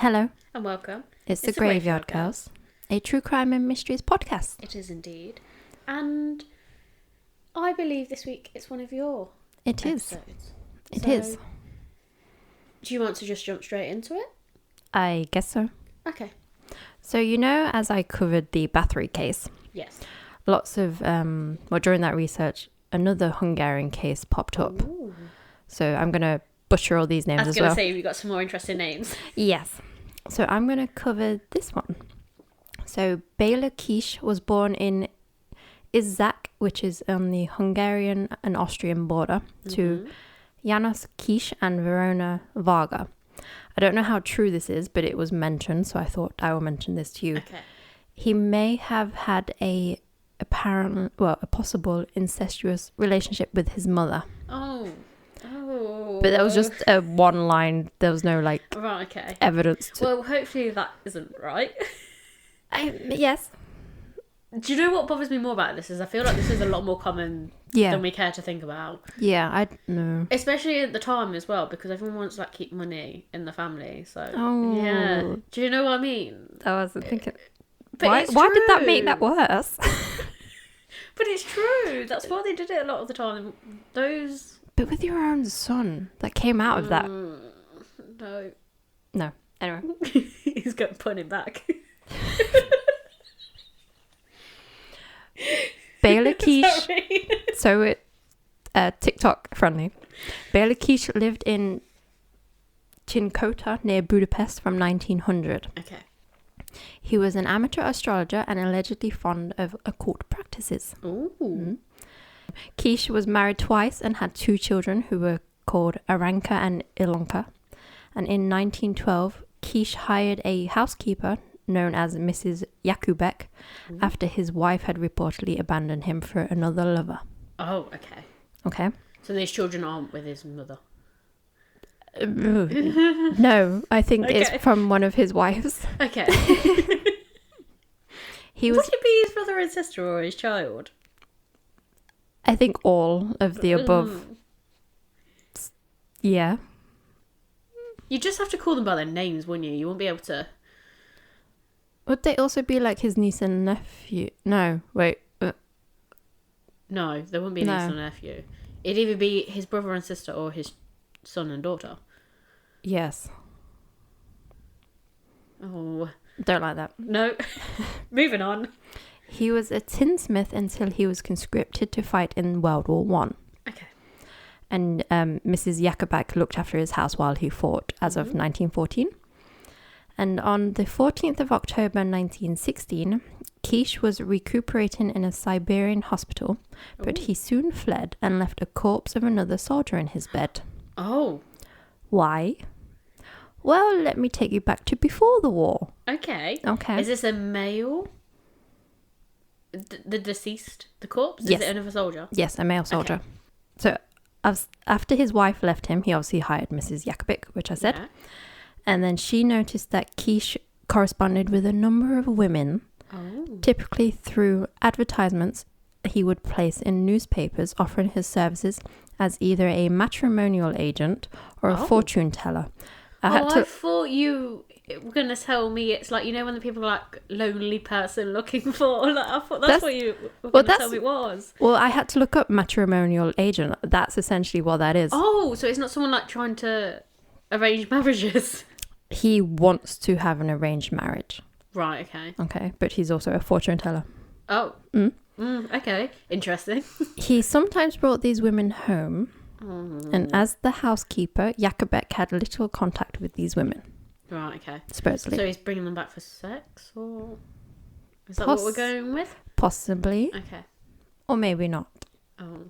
Hello, And welcome. it's the Graveyard Girls, a true crime and mysteries podcast. It is indeed. And I believe this week it's one of your It is. episodes. It So, is. Do you want to just jump straight into it? I guess so. Okay. So, as I covered the Bathory case, Yes. lots of, during that research, another Hungarian case popped up. Ooh. So, I'm going to butcher all these names I was as going to well. say we've got some more interesting names. Yes. So, I'm going to cover this one. So, Béla Kiss was born in Izsák, which is on the Hungarian and Austrian border, to János Kiss and Verona Varga. I don't know how true this is, but it was mentioned, so I thought I will mention this to you. Okay. He may have had a possible incestuous relationship with his mother. Oh. But that was just a one line. There was no Right, okay. evidence to. Well, hopefully that isn't right. Yes. Do you know what bothers me more about this is I feel like this is a lot more common Yeah. than we care to think about. Yeah, I know. Especially at the time as well, because everyone wants to keep money in the family. So Oh. yeah, do you know what I mean? I wasn't thinking. But Why it's did that true. make that worse? But it's true. That's why they did it a lot of the time. Those But with your own son, that came out of that. no, No. Anyway. he's going to put him back. Béla Kiss. Sorry. So it TikTok friendly. Béla Kiss lived in Chincota near Budapest from 1900. Okay. He was an amateur astrologer and allegedly fond of occult practices. Ooh. Kiss was married twice and had two children who were called Aranka and Ilonka. And in 1912, Kiss hired a housekeeper known as Mrs. Jakubek after his wife had reportedly abandoned him for another lover. Oh, okay. Okay. So these children aren't with his mother. No, I think Okay. it's from one of his wives. Okay. He Would was, it be his brother and sister or his child? I think, all of the above. Yeah. You just have to call them by their names, wouldn't you? You won't be able to. Would they also be like his niece and nephew? No, wait. No, there wouldn't be a No. niece or nephew. It'd either be his brother and sister or his son and daughter. Yes. Oh, Don't like that. no. Moving on. He was a tinsmith until he was conscripted to fight in World War One. Okay. And Mrs. Jakubek looked after his house while he fought as of 1914. And on the 14th of October 1916, Kiss was recuperating in a Siberian hospital, but he soon fled and left a corpse of another soldier in his bed. Oh, Why? Well, let me take you back to before the war. okay. Okay. Is this a male? The deceased? The corpse? Yes. Is it another soldier? Yes, a male soldier. So after his wife left him, he obviously hired Mrs. Jakubek, which I said. Yeah. And then she noticed that Kish corresponded with a number of women, Oh. typically through advertisements he would place in newspapers offering his services as either a matrimonial agent or a Oh. fortune teller. I thought you were going to tell me it's like, when the people are like lonely person looking for. Like, I thought that's what you were going to tell me it was. Well, I had to look up matrimonial agent. That's essentially what that is. Oh, so it's not someone like trying to arrange marriages. He wants to have an arranged marriage. Right, okay. Okay, but he's also a fortune teller. Oh. Okay. Interesting. He sometimes brought these women home, and as the housekeeper, Jakubek had little contact with these women, Right, okay. supposedly. So he's bringing them back for sex, or is that what we're going with? Possibly, Okay. or maybe not. Oh.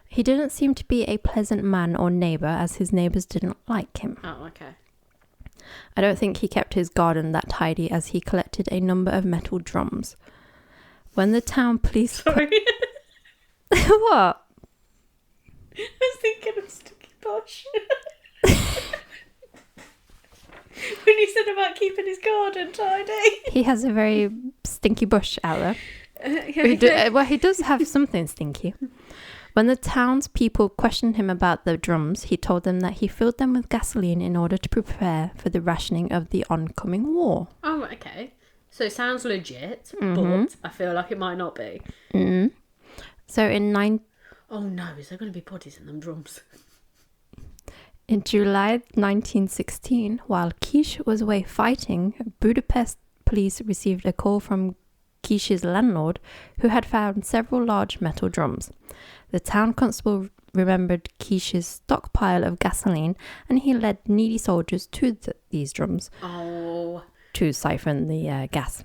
He didn't seem to be a pleasant man or neighbour, as his neighbours didn't like him. Oh, okay. I don't think he kept his garden that tidy, as he collected a number of metal drums. When the town police... Sorry. What? I was thinking of Sticky Bosh. When you said about keeping his garden tidy. He has a very stinky bush out there. Yeah, Well, he does have something stinky. When the townspeople questioned him about the drums, he told them that he filled them with gasoline in order to prepare for the rationing of the oncoming war. Oh, okay. So it sounds legit, but I feel like it might not be. Mm-hmm. So Oh no, is there going to be bodies in them drums? In July 1916, while Kish was away fighting, Budapest police received a call from Kish's landlord, who had found several large metal drums. The town constable remembered Kish's stockpile of gasoline, and he led needy soldiers to these drums to siphon the gas.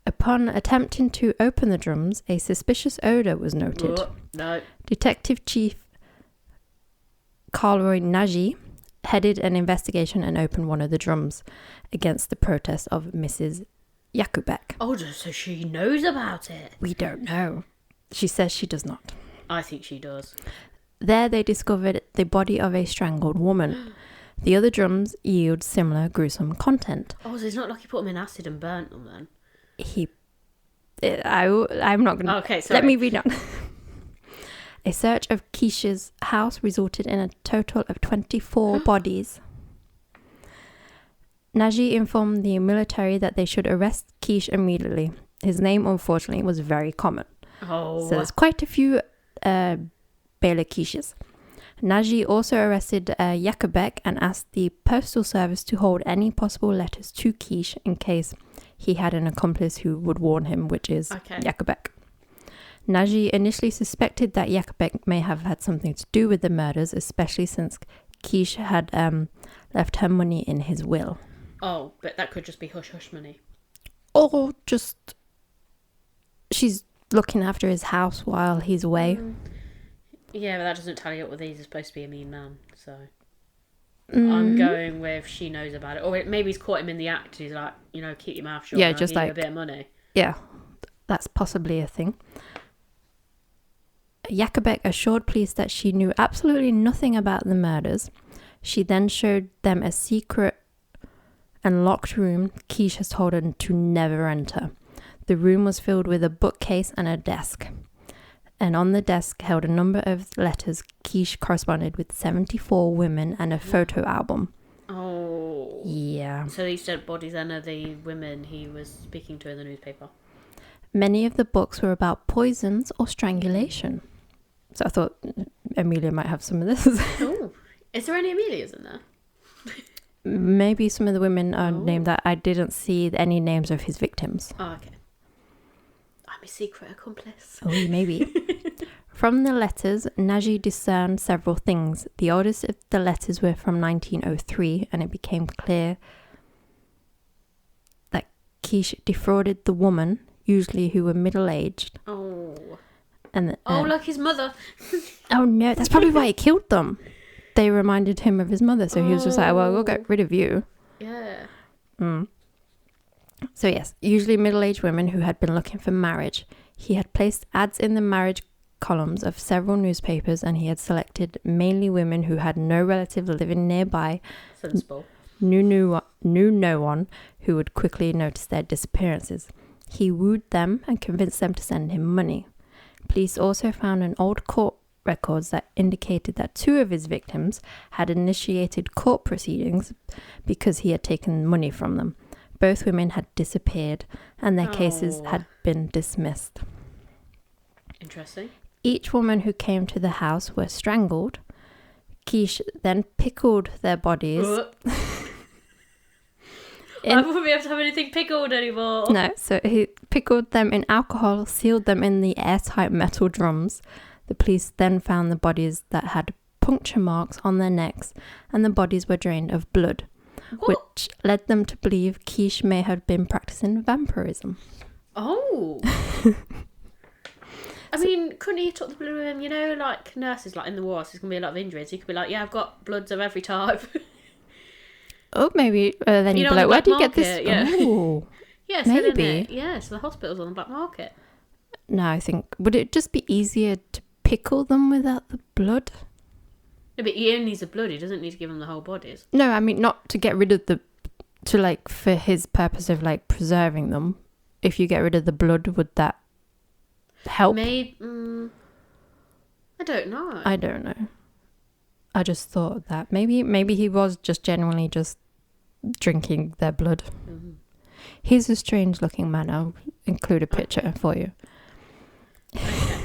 Upon attempting to open the drums, a suspicious odour was noted. No. Detective Chief Karl Nagy headed an investigation and opened one of the drums against the protest of Mrs. Jakubek. Oh, so she knows about it? We don't know. She says she does not. I think she does. There they discovered the body of a strangled woman. The other drums yield similar gruesome content. Oh, so it's not like he put them in acid and burnt them then? I'm not going to... Okay, sorry. Let me read on. A search of Kish's house resulted in a total of 24 bodies. Nagy informed the military that they should arrest Kish immediately. His name, unfortunately, was very common. Oh. So there's quite a few Béla Kisses. Nagy also arrested Jakubek and asked the postal service to hold any possible letters to Kish in case he had an accomplice who would warn him, which is Jakubek. Nagy initially suspected that Jakubek may have had something to do with the murders, especially since Kish had left her money in his will. Oh, but that could just be hush-hush money. Or just she's looking after his house while he's away. Yeah, but that doesn't tally up with he's supposed to be a mean man, so... I'm going with she knows about it. Or maybe he's caught him in the act. He's like, keep your mouth shut. Yeah, just like a bit of money. Yeah, that's possibly a thing. Jakubek assured police that she knew absolutely nothing about the murders. She then showed them a secret and locked room Kish has told her to never enter. The room was filled with a bookcase and a desk. And on the desk held a number of letters Kish corresponded with 74 women and a photo album. Oh. Yeah. So these dead bodies then are the women he was speaking to in the newspaper. Many of the books were about poisons or strangulation. So I thought Amelia might have some of this. Oh. Is there any Amelias in there? Maybe some of the women are named that. I didn't see any names of his victims. Oh, okay. I'm a secret accomplice. Oh, maybe. From the letters, Nagy discerned several things. The oldest of the letters were from 1903, and it became clear that Kish defrauded the woman, usually who were middle-aged. Oh. And look, his mother. Oh, no, that's probably why he killed them. They reminded him of his mother, so he was just like, well, we'll get rid of you. Yeah. So yes, usually middle-aged women who had been looking for marriage. He had placed ads in the marriage columns of several newspapers, and he had selected mainly women who had no relative living nearby. Sensible. Knew no one who would quickly notice their disappearances. He wooed them and convinced them to send him money. Police also found an old court records that indicated that two of his victims had initiated court proceedings because he had taken money from them. Both women had disappeared and their cases had been dismissed. Interesting. Each woman who came to the house were strangled. Kish then pickled their bodies. I wouldn't be able to have anything pickled anymore. No, so he pickled them in alcohol, sealed them in the airtight metal drums. The police then found the bodies that had puncture marks on their necks, and the bodies were drained of blood, which led them to believe Kish may have been practicing vampirism. Oh. I mean, couldn't he took the blood of him, like nurses, like in the war, so there's going to be a lot of injuries. He could be like, yeah, I've got bloods of every type. Oh, maybe. Then you'd be like, where do you get this? Yeah. Oh, yeah, maybe. Yeah, so the hospital's on the black market. No, I think, would it just be easier to pickle them without the blood? No, but he only needs the blood. He doesn't need to give them the whole bodies. No, I mean, not to get rid of for his purpose of, preserving them. If you get rid of the blood, would that help? Maybe. I don't know. I don't know. I just thought that maybe he was just genuinely just drinking their blood. Mm-hmm. He's a strange looking man. I'll include a picture for you. Okay.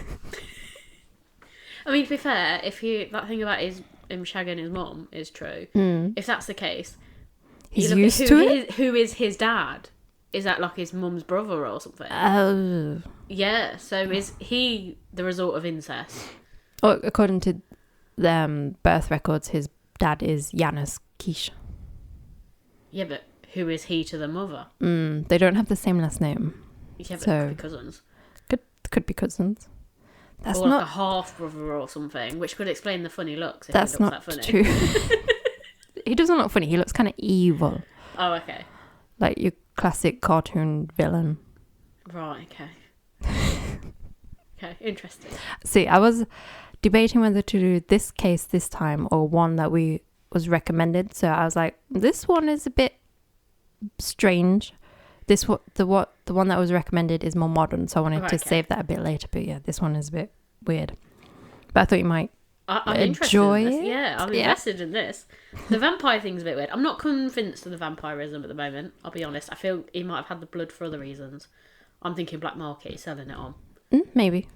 I mean, to be fair, that thing about him shagging his mum is true. If that's the case, he's used to it. Who is his dad? Is that like his mum's brother or something? Oh. Yeah. So is he the result of incest? Oh, according to the birth records, his dad is Janusz Kiss. Yeah, but who is he to the mother? They don't have the same last name. Yeah, but So, could be cousins. Could be cousins. That's or not like a half brother or something, which could explain the funny looks. If that's he looks not that funny. true. He doesn't look funny. He looks kind of evil. Oh, okay. Like your classic cartoon villain. Right. Okay. Okay. Interesting. See, I was debating whether to do this case this time or one that was recommended. So I was like, this one is a bit strange. The one that was recommended is more modern, so I wanted to save that a bit later. But yeah, this one is a bit weird. But I thought you might I'm enjoy interested in this. it. Yeah, I'm invested in this. The vampire thing's a bit weird. I'm not convinced of the vampirism at the moment. I'll be honest. I feel he might have had the blood for other reasons. I'm thinking black market, selling it on. Maybe,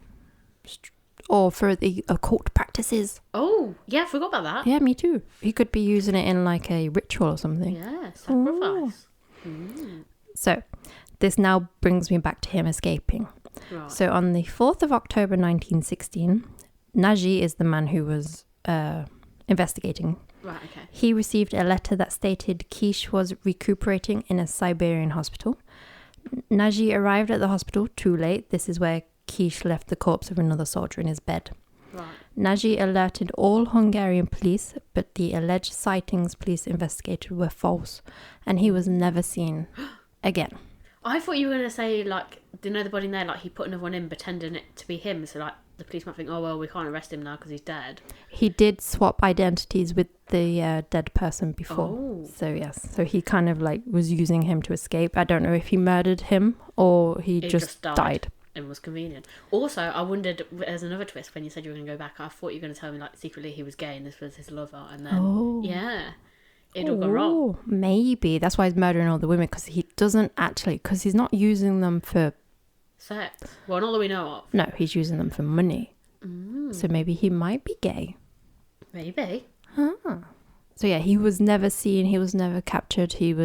or for the occult practices. Oh, yeah, I forgot about that. Yeah, me too. He could be using it in like a ritual or something. Yeah, sacrifice. So, this now brings me back to him escaping. Right. So, on the 4th of October 1916, Naji is the man who was investigating. Right, okay. He received a letter that stated Kish was recuperating in a Siberian hospital. Naji arrived at the hospital too late. This is where Kish left the corpse of another soldier in his bed. Right. Naji alerted all Hungarian police, but the alleged sightings police investigated were false, and he was never seen again. I thought you were going to say, like, do you know the body in there, like, he put another one in pretending it to be him, so, like, the police might think, oh, well, we can't arrest him now because he's dead. He did swap identities with the dead person before. Oh. So, yes. So, he kind of, like, was using him to escape. I don't know if he murdered him or he just died. And was convenient. Also, I wondered, there's another twist when you said you were going to go back. I thought you were going to tell me, like, secretly he was gay and this was his lover. And then, yeah, it all got wrong. Maybe. That's why he's murdering all the women, because he doesn't actually, because he's not using them for sex. Well, not that we know of. No, he's using them for money. So maybe he might be gay. Maybe. So yeah, he was never seen. He was never captured. He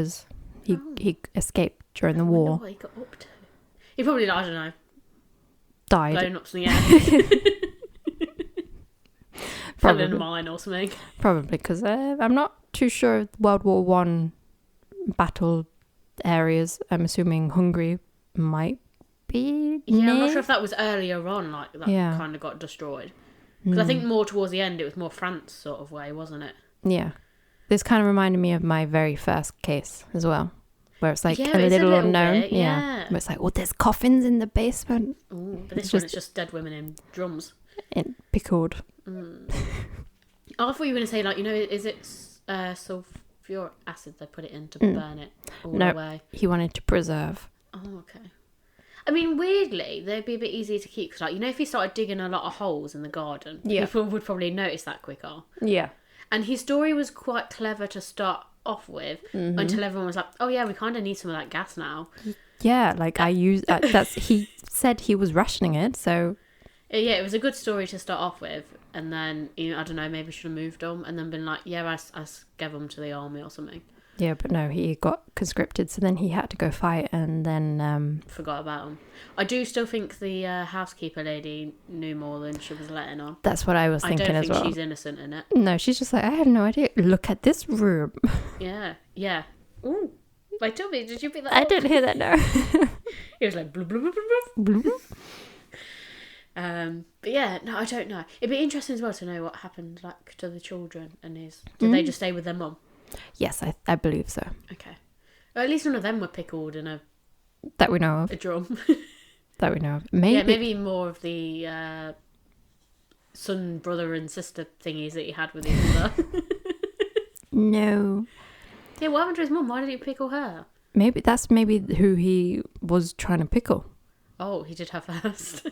escaped during the war. What he got up to. He probably, I don't know, died. blown up some air. Fell in a mine or something. Probably, because I'm not too sure of World War One battle areas. I'm assuming Hungary might be. Yeah, I'm not sure if that was earlier on, like that kind of got destroyed. Because I think more towards the end, it was more France sort of way, wasn't it? Yeah, this kind of reminded me of my very first case as well, where it's like a it's little a unknown. Bit, yeah, where it's like, well, there's coffins in the basement. Ooh, but this one, it's just dead women in drums. Pickled. Oh, I thought you were going to say, like, you know, is it sulfuric acid they put it in to burn it all away? He wanted to preserve. Oh, okay. I mean, weirdly, they'd be a bit easier to keep. Cause, like, you know, if he started digging a lot of holes in the garden, people would probably notice that quicker. Yeah. And his story was quite clever to start off with until everyone was like, oh, yeah, we kind of need some of that gas now. Yeah, like I used that's he said he was rationing it, so yeah, it was a good story to start off with, and then, you know, I don't know, maybe should have moved on and then been like, yeah, I gave him to the army or something. Yeah, but no, he got conscripted, so then he had to go fight, and then forgot about him. I do still think the housekeeper lady knew more than she was letting on. That's what I was thinking as well. I don't think she's innocent in it. No, she's just like, I had no idea. Look at this room. Yeah. Ooh. Wait, tell me, did you pick that I up? didn't hear that, no. It was like, blub, blub, blub, blub, blub. But yeah, no, I don't know. It'd be interesting as well to know what happened, like, to the children and did they just stay with their mum? Yes, I believe so. Okay. Well, at least none of them were pickled in that we know of. A drum. That we know of. Maybe. Yeah, maybe more of the son, brother and sister thingies that he had with his mother. No. Yeah, what happened to his mum? Why did he pickle her? Maybe that's who he was trying to pickle. Oh, he did her first.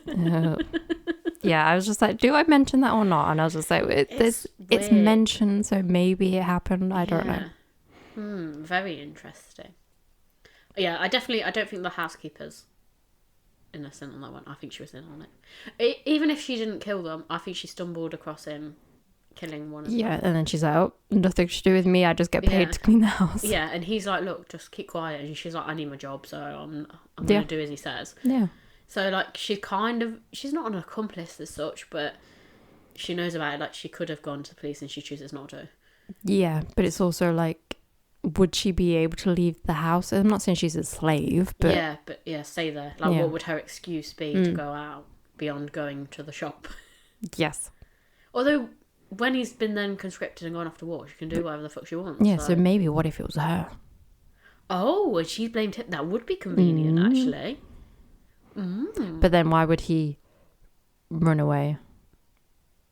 Yeah, I was just like, do I mention that or not? And I was just like, it's weird. mentioned, so maybe it happened. I don't know. Very interesting. Yeah, I don't think the housekeeper's innocent on that one. I think she was in on it. Even if she didn't kill them, I think she stumbled across him killing one of them. Yeah, and then she's like, oh, nothing to do with me. I just get paid to clean the house. Yeah, and he's like, look, just keep quiet. And she's like, I need my job, so I'm going to do as he says. Yeah. So, like, she's not an accomplice as such, but she knows about it. Like, she could have gone to the police and she chooses not to. Yeah, but it's also like, would she be able to leave the house? I'm not saying she's a slave, but... Yeah, stay there. Like, what would her excuse be to go out beyond going to the shop? Yes. Although, when he's been then conscripted and gone off to war, she can do whatever the fuck she wants. Yeah, so maybe what if it was her? Oh, and she blamed him. That would be convenient, actually. But then why would he run away?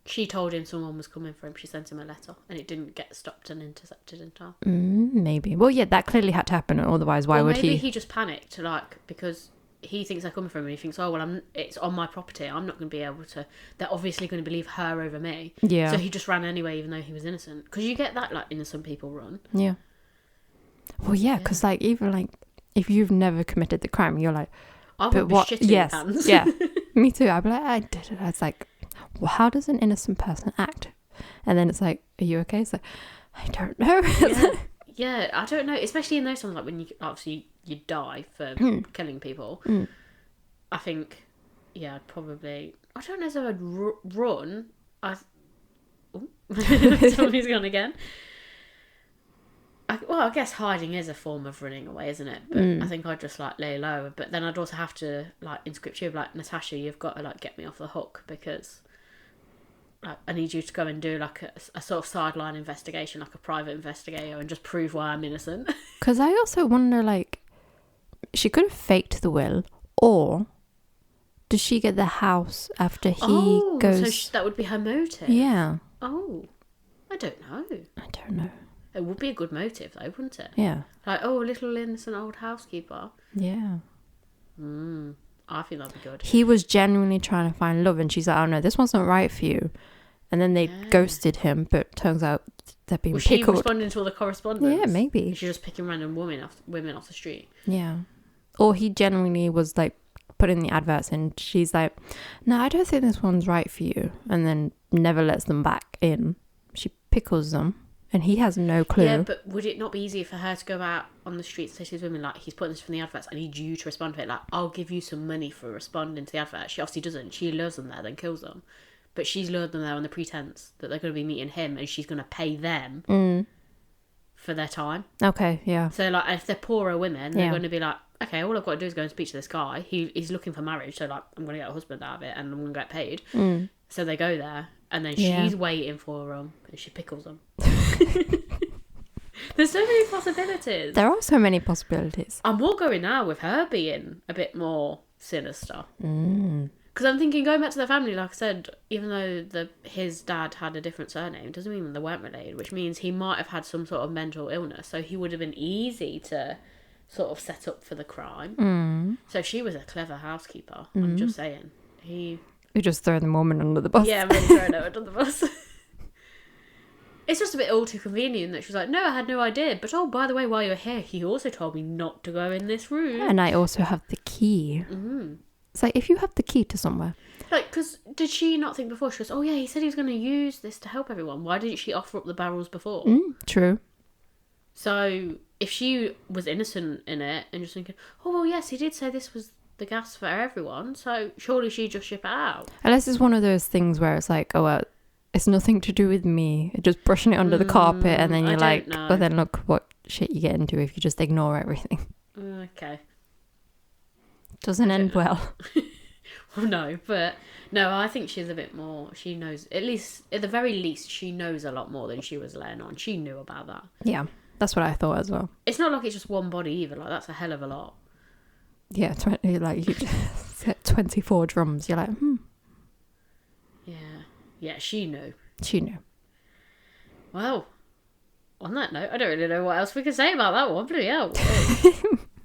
She told him someone was coming for him. She sent him a letter and it didn't get stopped and intercepted in time. Maybe. Well, yeah, that clearly had to happen. Otherwise, why would he? Maybe he just panicked, like, because he thinks they're coming for him and he thinks, oh, well, it's on my property. I'm not going to be able to... They're obviously going to believe her over me. Yeah. So he just ran anyway, even though he was innocent. Because you get that, like, innocent people run. Yeah. Well, yeah, because, like, even, like, if you've never committed the crime, you're like... I would be shitting yes, pants. Yeah. Me too. I'd be like, I did it. It's like, well, how does an innocent person act? And then it's like, are you okay? It's like, I don't know. Yeah, I don't know. Especially in those times, like when you die for killing people. I think, yeah, I'd probably... I don't know if I'd run. Somebody's gone again. I guess hiding is a form of running away, isn't it? But I think I'd just, like, lay low. But then I'd also have to, like, in scripture, like, Natasha, you've got to, like, get me off the hook because... Like, I need you to go and do like a sort of sideline investigation, like a private investigator, and just prove why I'm innocent. Because I also wonder, like, she could have faked the will, or does she get the house after he goes? So that would be her motive. Yeah. Oh, I don't know. It would be a good motive, though, wouldn't it? Yeah. Like, oh, a little innocent old housekeeper. Yeah. I think that'd be good. He was genuinely trying to find love, and she's like, oh no, this one's not right for you. And then they ghosted him, but turns out they're being pickled. Was she responding to all the correspondence? Yeah, maybe. She's just picking random women off the street. Yeah. Or he genuinely was like putting the adverts in. She's like, no, I don't think this one's right for you. And then never lets them back in. She pickles them. And he has no clue. Yeah, but would it not be easier for her to go out on the streets and say to these women, like, he's putting this from the adverts, I need you to respond to it. Like, I'll give you some money for responding to the advert. She obviously doesn't. She lures them there, then kills them. But she's lured them there on the pretense that they're going to be meeting him and she's going to pay them for their time. Okay, yeah. So, like, if they're poorer women, they're going to be like, okay, all I've got to do is go and speak to this guy. He's looking for marriage, so, like, I'm going to get a husband out of it and I'm going to get paid. So they go there and then she's waiting for them and she pickles them. There's so many possibilities. There are so many possibilities. I'm more going now with her being a bit more sinister. Because I'm thinking, going back to their family, like I said, even though his dad had a different surname, doesn't mean they weren't related, which means he might have had some sort of mental illness. So he would have been easy to sort of set up for the crime. So she was a clever housekeeper. I'm just saying. You just throw the woman under the bus. Yeah, I'm really throwing her under the bus. It's just a bit all too convenient that she was like, no, I had no idea. But, oh, by the way, while you're here, he also told me not to go in this room. And I also have the key. It's like, if you have the key to somewhere. Like, because did she not think before? She goes, oh, yeah, he said he was going to use this to help everyone. Why didn't she offer up the barrels before? True. So, if she was innocent in it and just thinking, oh, well, yes, he did say this was the gas for everyone, so surely she'd just ship it out. Unless it's one of those things where it's like, oh, well, it's nothing to do with me. Just brushing it under the carpet, and then you're like, but then look what shit you get into if you just ignore everything. Okay. Doesn't end well. Well, no, but no, I think she's a bit more, she knows, at the very least, she knows a lot more than she was laying on. She knew about that. Yeah, that's what I thought as well. It's not like it's just one body either, like that's a hell of a lot. Yeah, like you just set 24 drums, you're like, Yeah, she knew. She knew. Well, on that note, I don't really know what else we can say about that one. Bloody hell.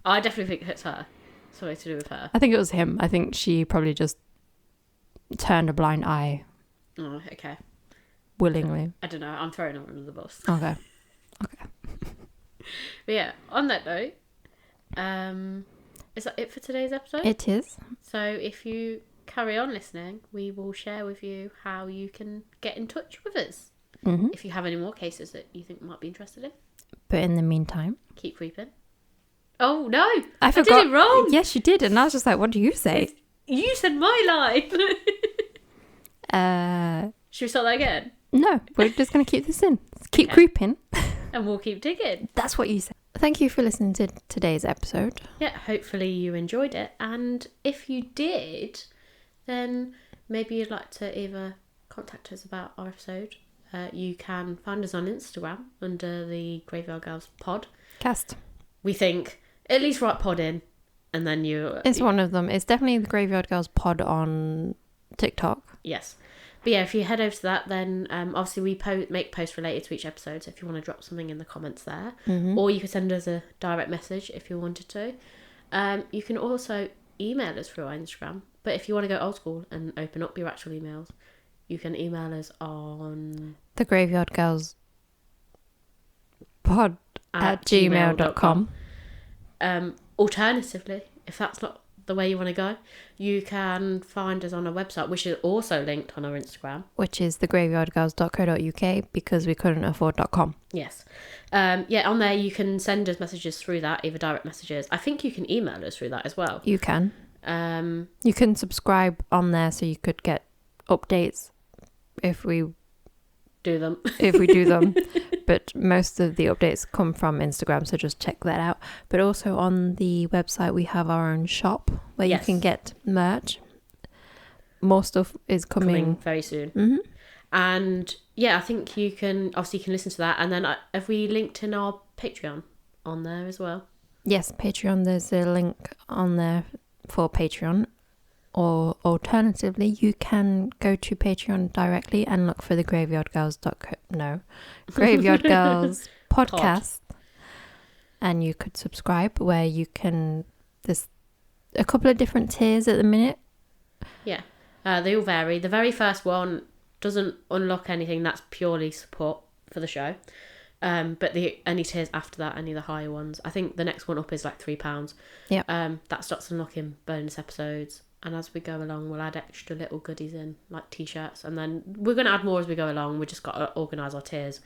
I definitely think it's her. Something to do with her. I think it was him. I think she probably just turned a blind eye Oh, okay. willingly. I don't know. I'm throwing her under the bus. Okay. But yeah, on that note, is that it for today's episode? It is. So if you carry on listening, we will share with you how you can get in touch with us. Mm-hmm. If you have any more cases that you think might be interested in. But in the meantime, Keep creeping. Oh, no! I forgot. I did it wrong! Yes, you did. And I was just like, what do you say? You said my line! Should we start that again? No, we're just going to keep this in. Keep Okay. creeping. And we'll keep digging. That's what you said. Thank you for listening to today's episode. Yeah, hopefully you enjoyed it. And if you did, then maybe you'd like to either contact us about our episode. You can find us on Instagram under the Graveyard Girls pod. Cast. We think at least write pod in, and then you. It's one of them. It's definitely the Graveyard Girls pod on TikTok. Yes, but yeah, if you head over to that, then obviously we make posts related to each episode. So if you want to drop something in the comments there, or you could send us a direct message if you wanted to. You can also email us through our Instagram. But if you want to go old school and open up your actual emails, you can email us on The Graveyard Girls pod at gmail.com. Alternatively, if that's not the way you want to go, you can find us on our website, which is also linked on our Instagram, which is thegraveyardgirls.co.uk, because we couldn't afford .com. Yes. Yeah, on there you can send us messages through that, either direct messages. I think you can email us through that as well. You can. You can subscribe on there so you could get updates if we do them. But most of the updates come from Instagram, so just check that out. But also on the website we have our own shop where you can get merch. More stuff is coming very soon. Mm-hmm. And yeah, I think you can listen to that, and then have we linked in our Patreon on there as well? Yes, Patreon. There's a link on there for Patreon. Or alternatively, you can go to Patreon directly and look for the Graveyard Girls Graveyard Girls podcast, and you could subscribe where you can. There's a couple of different tiers at the minute. Yeah, they all vary. The very first one doesn't unlock anything. That's purely support for the show. But any tiers after that, any of the higher ones, I think the next one up is like £3. Yeah. That starts unlocking bonus episodes. And as we go along, we'll add extra little goodies in, like T-shirts. And then we're going to add more as we go along. We just got to organise our tiers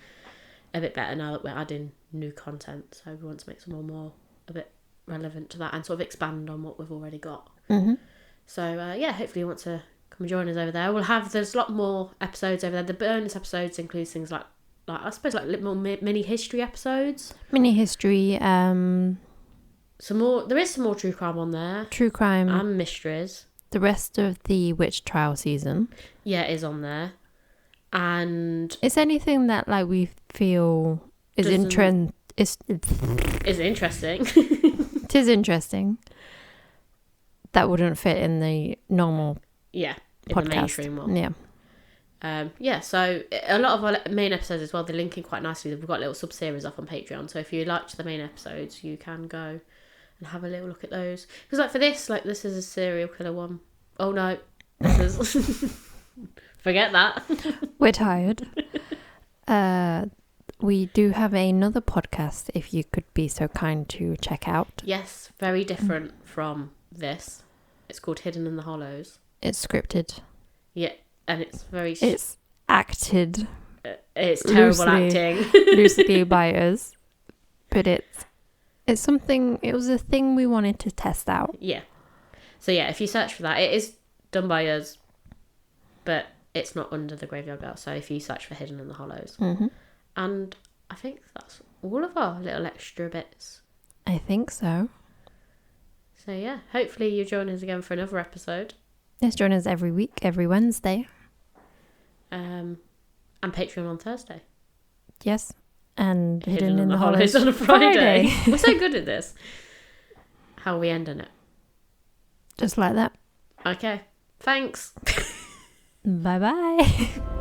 a bit better now that we're adding new content. So we want to make some more a bit relevant to that and sort of expand on what we've already got. Mm-hmm. So, yeah, hopefully you want to come and join us over there. There's a lot more episodes over there. The bonus episodes include things like I suppose, like little mini history episodes. Mini history, some more. There is some more true crime on there. True crime. And mysteries. The rest of the witch trial season. Yeah, is on there. And it's anything that like we feel is interesting. Is interesting. It is interesting. That wouldn't fit in the normal podcast. The mainstream one. Yeah. So a lot of our main episodes as well, they're linking quite nicely. We've got little sub-series up on Patreon. So if you liked the main episodes, you can go and have a little look at those. Because like for this is a serial killer one. Oh no. Forget that. We're tired. We do have another podcast if you could be so kind to check out. Yes, very different from this. It's called Hidden in the Hollows. It's scripted. Yeah, and it's it's acted. It's terrible acting. Loosely by us. But it's something, it was a thing we wanted to test out. Yeah. So yeah, if you search for that, it is done by us, but it's not under the Graveyard Girl. So if you search for Hidden in the Hollows. Mm-hmm. And I think that's all of our little extra bits. I think so. So yeah, hopefully you join us again for another episode. Yes, join us every week, every Wednesday. And Patreon on Thursday. Yes. And Hidden in the Hollows on a Friday. We're so good at this. How are we ending it? Just like that. Okay. Thanks. Bye-bye.